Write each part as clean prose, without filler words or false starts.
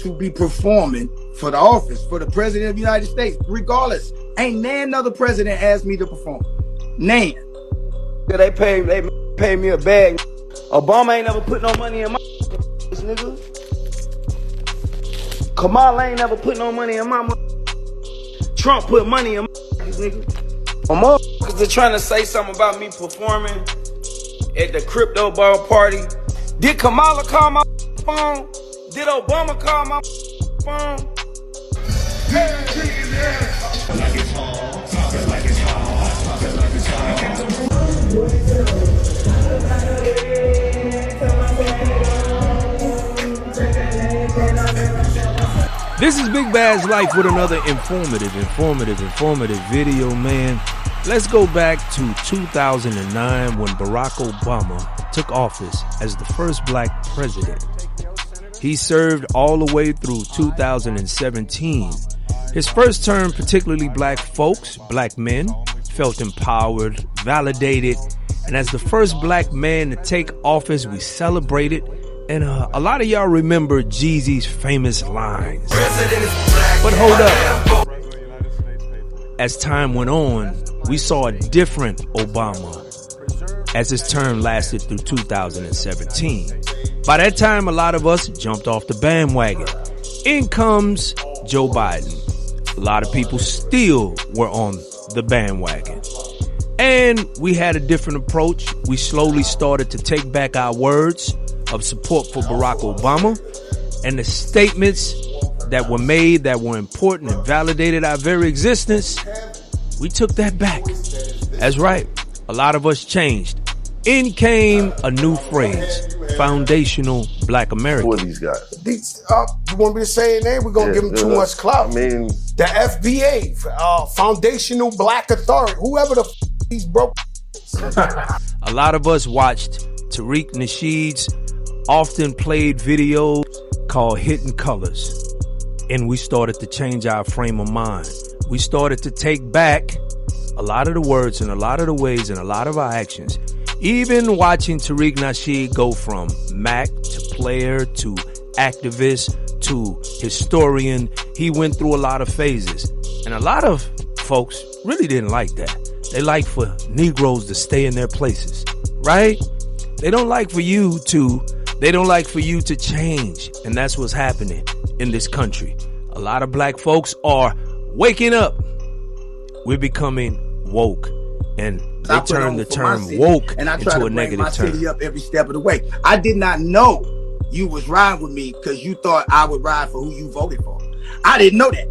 to be performing for the office, for the president of the United States, regardless. Ain't nan other president asked me to perform. Nan. They pay me a bag. Obama ain't never put no money in my nigga. Kamala ain't never put no money in my Trump put money in my nigga. Motherfuckers are trying to say something about me performing at the crypto ball party. Did Kamala call my phone? Did Obama call my phone? This is Big Bad's Life with another informative video, man. Let's go back to 2009 when Barack Obama took office as the first black president. He served all the way through 2017. His first term, particularly black folks, black men, felt empowered, validated, and as the first black man to take office, we celebrated. And a lot of y'all remember Jeezy's famous lines. But hold up. As time went on, we saw a different Obama as his term lasted through 2017. By that time, a lot of us jumped off the bandwagon. In comes Joe Biden. A lot of people still were on the bandwagon. And we had a different approach. We slowly started to take back our words of support for Barack Obama, and the statements that were made that were important and validated our very existence, we took that back. That's right. A lot of us changed. In came a new phrase, foundational black American. Who are these guys? You want me to say a name? We're going to give them too much clout. I mean, the FBA, Foundational Black Authority, whoever the these broke. A lot of us watched Tariq Nasheed's often played video called Hidden Colors, and we started to change our frame of mind. We started to take back a lot of the words and a lot of the ways and a lot of our actions. Even watching Tariq Nasheed go from Mac to player to activist to historian, he went through a lot of phases, and a lot of folks really didn't like that. They like for Negroes to stay in their places, right? They don't like for you to change. And that's what's happening in this country. A lot of black folks are waking up. We're becoming woke. And they turn the term woke into a negative term. And I try to bring my city up every step of the way. I did not know you was riding with me because you thought I would ride for who you voted for. I didn't know that.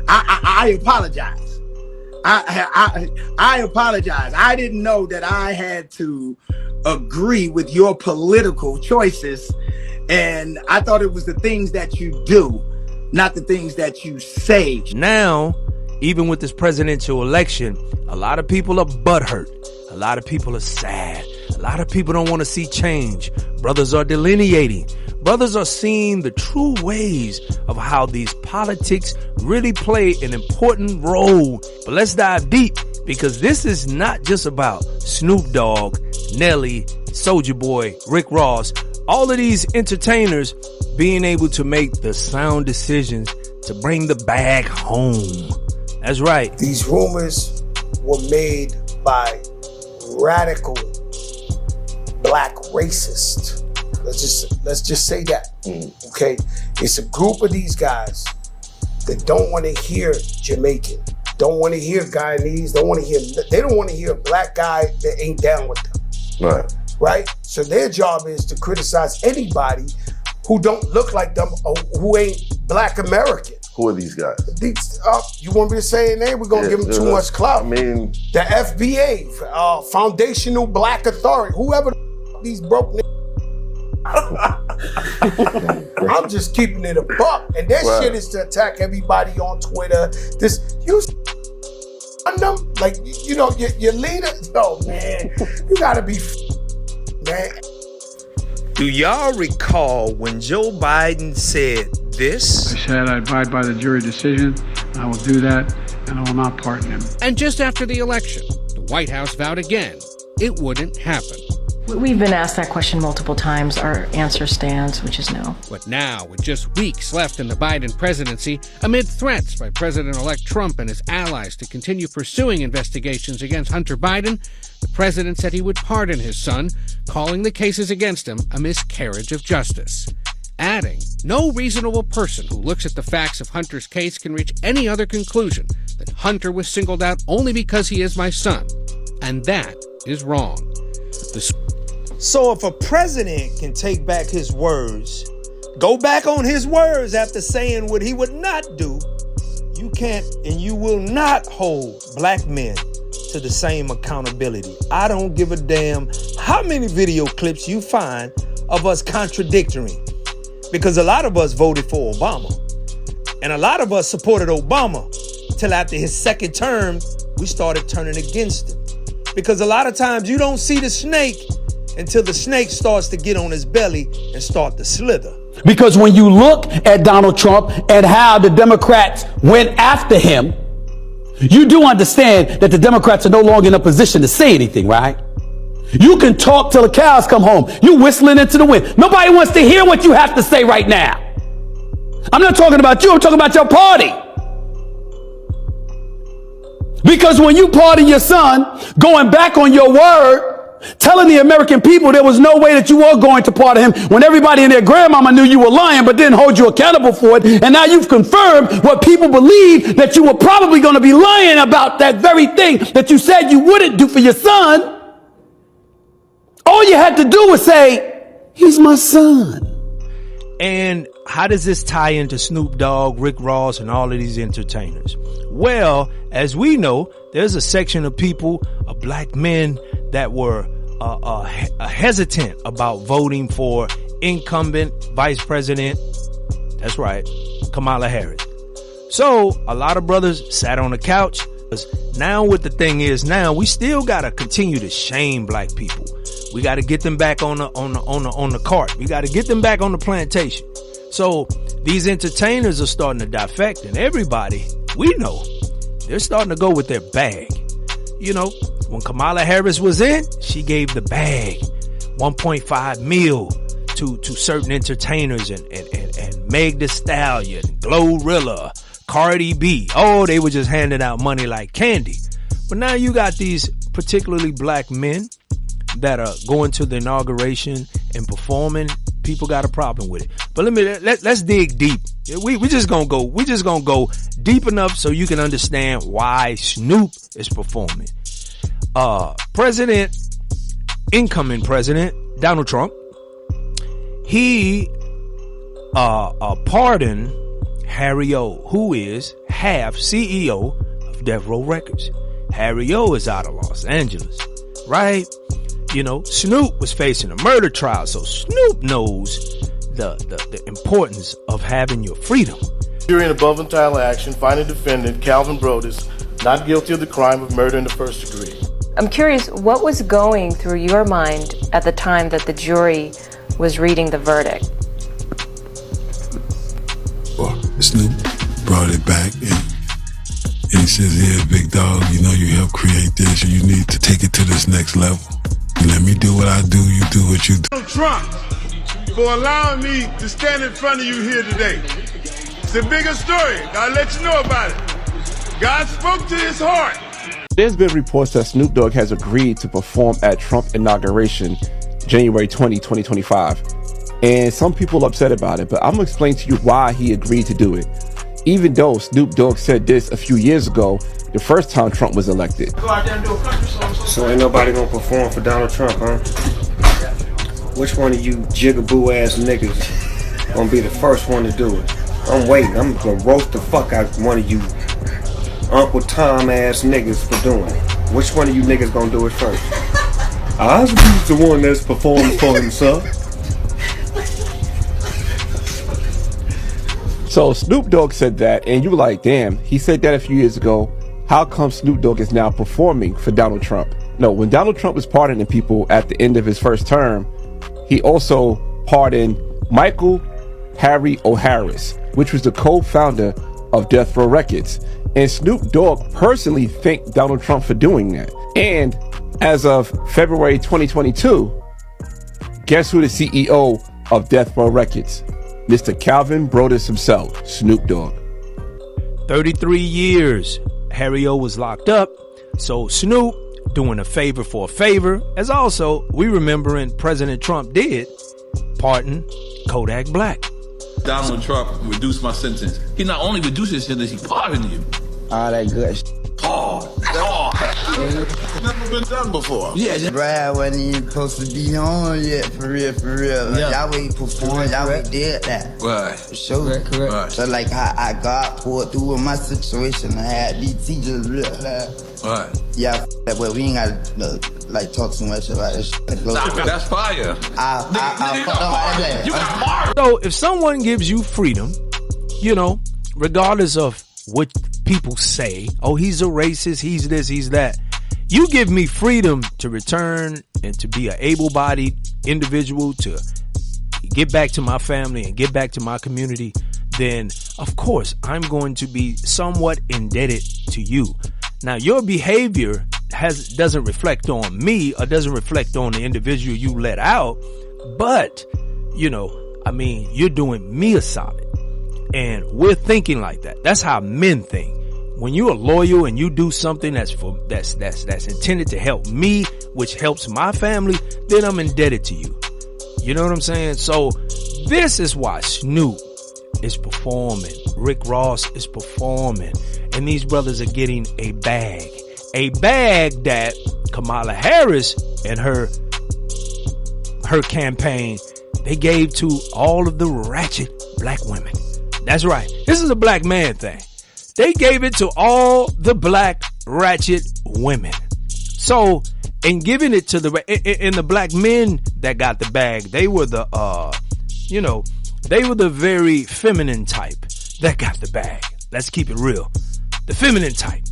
I apologize. I apologize. I didn't know that I had to agree with your political choices, and I thought it was the things that you do, not the things that you say. Now, even with this presidential election, a lot of people are butthurt. A lot of people are sad. A lot of people don't want to see change. Brothers are delineating. Brothers are seeing the true ways of how these politics really play an important role. But let's dive deep, because this is not just about Snoop Dogg, Nelly, Soulja Boy, Rick Ross, all of these entertainers being able to make the sound decisions to bring the bag home. That's right. These rumors were made by radical black racists. Let's just say that. Okay? It's a group of these guys that don't want to hear Jamaican, don't want to hear Guyanese, they don't want to hear a black guy that ain't down with them. Right? So their job is to criticize anybody who don't look like them or who ain't black American. Who are these guys? You want me to say a name? We're going to give them too much clout. I mean, the FBA, Foundational Black Authority, whoever these broke niggas. I'm just keeping it a buck. And that shit is to attack everybody on Twitter. You on them? Like, you know, your leader? No, man. You gotta be man. Do y'all recall when Joe Biden said this? I said I abide by the jury decision. I will do that, and I will not pardon him. And just after the election, the White House vowed again it wouldn't happen. We've been asked that question multiple times. Our answer stands, which is no. But now, with just weeks left in the Biden presidency, amid threats by President-elect Trump and his allies to continue pursuing investigations against Hunter Biden, the president said he would pardon his son, calling the cases against him a miscarriage of justice. Adding, no reasonable person who looks at the facts of Hunter's case can reach any other conclusion that Hunter was singled out only because he is my son. And that is wrong. So if a president can take back his words, go back on his words after saying what he would not do, you can't and you will not hold black men to the same accountability. I don't give a damn how many video clips you find of us contradicting, because a lot of us voted for Obama and a lot of us supported Obama till after his second term we started turning against him, because a lot of times you don't see the snake until the snake starts to get on his belly and start to slither. Because when you look at Donald Trump and how the Democrats went after him, you do understand that the Democrats are no longer in a position to say anything, right? You can talk till the cows come home. You whistling into the wind. Nobody wants to hear what you have to say right now. I'm not talking about you, I'm talking about your party. Because when you pardon your son, going back on your word, telling the American people there was no way that you were going to pardon him when everybody and their grandmama knew you were lying but didn't hold you accountable for it. And now you've confirmed what people believe, that you were probably going to be lying about that very thing that you said you wouldn't do for your son. All you had to do was say, he's my son. And how does this tie into Snoop Dogg, Rick Ross, and all of these entertainers? Well, as we know, there's a section of people, of black men, that were hesitant about voting for incumbent vice president. That's right, Kamala Harris. So a lot of brothers sat on the couch. Now what the thing is, now we still gotta continue to shame black people. We gotta get them back on the cart. We gotta get them back on the plantation. So these entertainers are starting to defect, and everybody we know, they're starting to go with their bag. You know, when Kamala Harris was in, she gave the bag, 1.5 mil to certain entertainers, and Meg Thee Stallion, Glorilla, Cardi B. Oh, they were just handing out money like candy. But now you got these particularly black men that are going to the inauguration and performing. People got a problem with it. But let's dig deep. We just gonna go deep enough so you can understand why Snoop is performing. Incoming president Donald Trump, he pardoned Harry O, who is half CEO of Death Row Records. Harry O is out of Los Angeles, right? You know, Snoop was facing a murder trial, so Snoop knows the importance of having your freedom. During above entitled action, finding defendant Calvin Brodus not guilty of the crime of murder in the first degree. I'm curious, what was going through your mind at the time that the jury was reading the verdict? Well, Snoop brought it back and he says, "Here, big dog, you know you helped create this, and you need to take it to this next level. Let me do what I do, you do what you do." Trump, for allowing me to stand in front of you here today. It's a bigger story. I'll let you know about it. God spoke to his heart. There's been reports that Snoop Dogg has agreed to perform at Trump inauguration January 20, 2025. And some people are upset about it, but I'm gonna explain to you why he agreed to do it. Even though Snoop Dogg said this a few years ago, the first time Trump was elected. So ain't nobody gonna perform for Donald Trump, huh? Which one of you jigaboo ass niggas gonna be the first one to do it? I'm waiting. I'm gonna roast the fuck out one of you Uncle Tom ass niggas for doing it. Which one of you niggas gonna do it first? I'll be the one that's performing for himself. So Snoop Dogg said that, and you were like, damn, he said that a few years ago. How come Snoop Dogg is now performing for Donald Trump? No, when Donald Trump was pardoning people at the end of his first term, he also pardoned Michael Harry O'Harris, which was the co-founder of Death Row Records. And Snoop Dogg personally thanked Donald Trump for doing that. And as of February 2022, Guess who the CEO of Death Row Records? Mr. Calvin Brodus himself, Snoop Dogg. 33 years. Harry O was locked up. So Snoop doing a favor for a favor, as also we remembering President Trump did, pardon Kodak Black. Donald Trump reduced my sentence. He not only reduced his sentence, he pardoned you. All that good shit. Never been done before. Yeah, Brad wasn't even supposed to be on yet, for real. Like, yeah. Y'all ain't performed, y'all ain't did that. Right. For sure. Correct. Right. So like I got pulled through with my situation. I had DT just real right. Yeah, but we ain't gotta like talk too much about this shit. Nah, that's fire. You got marked. So if someone gives you freedom, you know, regardless of what people say, oh, he's a racist, he's this, he's that. You give me freedom to return and to be an able-bodied individual, to get back to my family and get back to my community, then of course I'm going to be somewhat indebted to you. Now, your behavior doesn't reflect on me or doesn't reflect on the individual you let out, but, you know, I mean, you're doing me a solid. And we're thinking like that. That's how men think. When you are loyal and you do something that's intended to help me, which helps my family, then I'm indebted to you. You know what I'm saying? So this is why Snoop is performing. Rick Ross is performing. And these brothers are getting a bag. A bag that Kamala Harris and her campaign, they gave to all of the ratchet black women. That's right. This is a black man thing. They gave it to all the black ratchet women. So, in giving it to the black men that got the bag, they were the very feminine type that got the bag. Let's keep it real. The feminine type.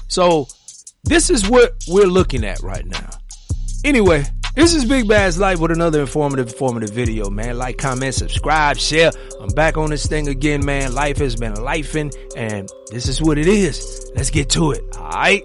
So, this is what we're looking at right now. Anyway, this is Big Bad's Life with another informative video, man. Like, comment, subscribe, share. I'm back on this thing again, man. Life has been lifing, and this is what it is. Let's get to it, all right?